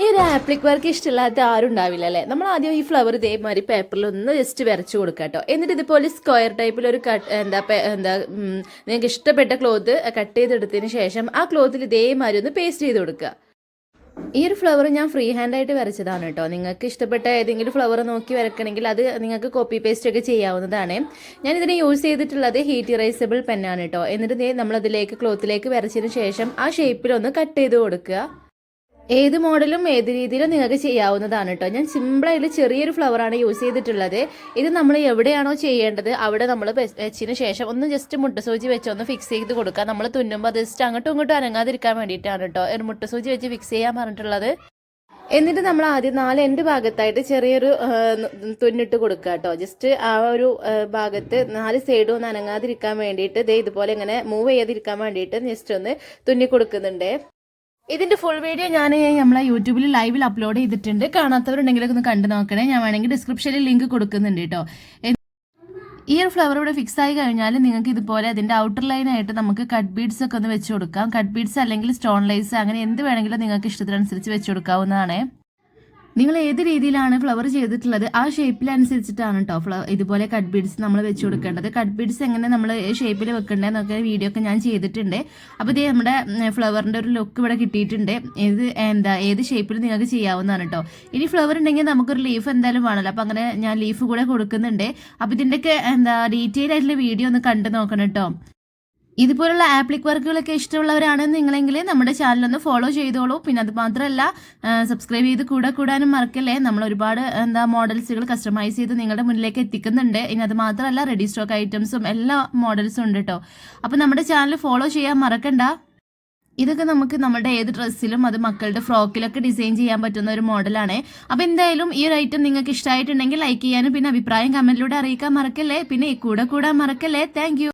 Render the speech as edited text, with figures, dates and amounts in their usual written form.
ഈ ഒരു appliqué work ഇഷ്ടമില്ലാത്ത ആരും ഉണ്ടാവില്ല അല്ലേ. നമ്മൾ ആദ്യം ഈ ഫ്ലവർ ഇതേമാതിരി പേപ്പറിൽ ഒന്ന് ജസ്റ്റ് വരച്ച് കൊടുക്കുക കേട്ടോ. എന്നിട്ട് ഇതുപോലെ സ്ക്വയർ ടൈപ്പിൽ ഒരു നിങ്ങൾക്ക് ഇഷ്ടപ്പെട്ട ക്ലോത്ത് കട്ട് ചെയ്തെടുത്തതിന് ശേഷം ആ ക്ലോത്തിൽ ഇതേമാതിരി ഒന്ന് പേസ്റ്റ് ചെയ്ത് കൊടുക്കുക. ഈ ഒരു ഫ്ലവർ ഞാൻ ഫ്രീ ഹാൻഡായിട്ട് വരച്ചതാണ് കേട്ടോ. നിങ്ങൾക്ക് ഇഷ്ടപ്പെട്ട ഏതെങ്കിലും ഫ്ലവർ നോക്കി വരക്കണമെങ്കിൽ അത് നിങ്ങൾക്ക് കോപ്പി പേസ്റ്റ് ഒക്കെ ചെയ്യാവുന്നതാണ്. ഞാനിതിന് യൂസ് ചെയ്തിട്ടുള്ളത് ഹീറ്റ് ഇറേസബിൾ പെന്നാണ് കേട്ടോ. എന്നിട്ട് നമ്മളതിലേക്ക് ക്ലോത്തിലേക്ക് വരച്ചതിന് ശേഷം ആ ഷേപ്പിലൊന്ന് കട്ട് ചെയ്ത് കൊടുക്കുക. ഏത് മോഡലും ഏത് രീതിയിലും നിങ്ങൾക്ക് ചെയ്യാവുന്നതാണ് കേട്ടോ. ഞാൻ സിമ്പിളായിട്ട് ചെറിയൊരു ഫ്ലവറാണ് യൂസ് ചെയ്തിട്ടുള്ളത്. ഇത് നമ്മൾ എവിടെയാണോ ചെയ്യേണ്ടത് അവിടെ നമ്മൾ വെച്ചതിന് ശേഷം ഒന്ന് ജസ്റ്റ് മുട്ടസൂചി വെച്ച് ഒന്ന് ഫിക്സ് ചെയ്ത് കൊടുക്കുക. നമ്മൾ തുന്നുമ്പോൾ ജസ്റ്റ് അങ്ങോട്ടും ഇങ്ങോട്ടും അനങ്ങാതിരിക്കാൻ വേണ്ടിയിട്ടാണ് കേട്ടോ ഒരു മുട്ടസൂചി വെച്ച് ഫിക്സ് ചെയ്യാൻ പറഞ്ഞിട്ടുള്ളത്. എന്നിട്ട് നമ്മൾ ആദ്യം 4 എൻഡ് ഭാഗത്തായിട്ട് ചെറിയൊരു തുന്നിട്ട് കൊടുക്കുക കേട്ടോ. ജസ്റ്റ് ആ ഒരു ഭാഗത്ത് 4 സൈഡും ഒന്ന് അനങ്ങാതിരിക്കാൻ വേണ്ടിയിട്ട് ഇതുപോലെ ഇങ്ങനെ മൂവ് ചെയ്യാതിരിക്കാൻ വേണ്ടിയിട്ട് ജസ്റ്റ് ഒന്ന് തുന്നി കൊടുക്കുന്നുണ്ട്. ഇതിന്റെ ഫുൾ വീഡിയോ ഞാൻ നമ്മളെ യൂട്യൂബിൽ ലൈവിൽ അപ്ലോഡ് ചെയ്തിട്ടുണ്ട്. കാണാത്തവരുണ്ടെങ്കിലൊക്കെ ഒന്ന് കണ്ടു നോക്കണേ. ഞാൻ വേണമെങ്കിൽ ഡിസ്ക്രിപ്ഷനിൽ ലിങ്ക് കൊടുക്കുന്നുണ്ട് കേട്ടോ. ഈ ഒരു ഫ്ലവർ ഇവിടെ ഫിക്സ് ആയി കഴിഞ്ഞാൽ നിങ്ങൾക്ക് ഇതുപോലെ അതിന്റെ ഔട്ടർ ലൈൻ ആയിട്ട് നമുക്ക് കട്ട് ബീഡ്സ് ഒക്കെ ഒന്ന് വെച്ച് കൊടുക്കാം. കട്ട് ബീഡ്സ് അല്ലെങ്കിൽ സ്റ്റോൺ ലൈസ് അങ്ങനെ എന്ത് വേണമെങ്കിലും നിങ്ങൾക്ക് ഇഷ്ടത്തിനനുസരിച്ച് വെച്ച് കൊടുക്കാവുന്നതാണ്. നിങ്ങൾ ഏത് രീതിയിലാണ് ഫ്ലവർ ചെയ്തിട്ടുള്ളത് ആ ഷേപ്പിലനുസരിച്ചിട്ടാണ് കേട്ടോ ഇതുപോലെ കട്ട് ബീഡ്സ് നമ്മൾ വെച്ച് കൊടുക്കേണ്ടത്. കട്ട് ബീഡ്സ് എങ്ങനെ നമ്മൾ ഷേപ്പിൽ വെക്കേണ്ടതെന്നൊക്കെ വീഡിയോ ഒക്കെ ഞാൻ ചെയ്തിട്ടുണ്ട്. അപ്പോൾ ഇത് നമ്മുടെ ഫ്ലവറിൻ്റെ ഒരു ലുക്ക് ഇവിടെ കിട്ടിയിട്ടുണ്ട്. ഇത് ഏത് ഷേപ്പിൽ നിങ്ങൾക്ക് ചെയ്യാവുന്നതാണ് കേട്ടോ. ഇനി ഫ്ലവർ ഉണ്ടെങ്കിൽ നമുക്കൊരു ലീഫ് എന്തായാലും വേണമല്ലോ. അപ്പോൾ അങ്ങനെ ഞാൻ ലീഫ് കൂടെ കൊടുക്കുന്നുണ്ട്. അപ്പോൾ ഇതിൻ്റെയൊക്കെ ഡീറ്റെയിൽ ആയിട്ടുള്ള വീഡിയോ ഒന്ന് കണ്ടു നോക്കണം കേട്ടോ. ഇതുപോലുള്ള ആപ്ലിക് വർക്കുകളൊക്കെ ഇഷ്ടമുള്ളവരാണ് നിങ്ങളെങ്കിൽ നമ്മുടെ ചാനലൊന്ന് ഫോളോ ചെയ്തോളൂ. പിന്നെ അത് മാത്രമല്ല സബ്സ്ക്രൈബ് ചെയ്ത് കൂടാനും മറക്കല്ലേ. നമ്മൾ ഒരുപാട് മോഡൽസുകൾ കസ്റ്റമൈസ് ചെയ്ത് നിങ്ങളുടെ മുന്നിലേക്ക് എത്തിക്കുന്നുണ്ട്. ഇനി അത് മാത്രമല്ല റെഡി സ്റ്റോക്ക് ഐറ്റംസും എല്ലാ മോഡൽസും ഉണ്ട് കേട്ടോ. അപ്പോൾ നമ്മുടെ ചാനൽ ഫോളോ ചെയ്യാൻ മറക്കണ്ട. ഇതൊക്കെ നമുക്ക് നമ്മുടെ ഏത് ഡ്രസ്സിലും അത് മക്കളുടെ ഫ്രോക്കിലൊക്കെ ഡിസൈൻ ചെയ്യാൻ പറ്റുന്ന ഒരു മോഡലാണ്. അപ്പോൾ എന്തായാലും ഈ ഒരു ഐറ്റം നിങ്ങൾക്ക് ഇഷ്ടമായിട്ടുണ്ടെങ്കിൽ ലൈക്ക് ചെയ്യാനും പിന്നെ അഭിപ്രായം കമന്റിലൂടെ അറിയിക്കാൻ മറക്കല്ലേ. പിന്നെ കൂടാൻ മറക്കല്ലേ. താങ്ക്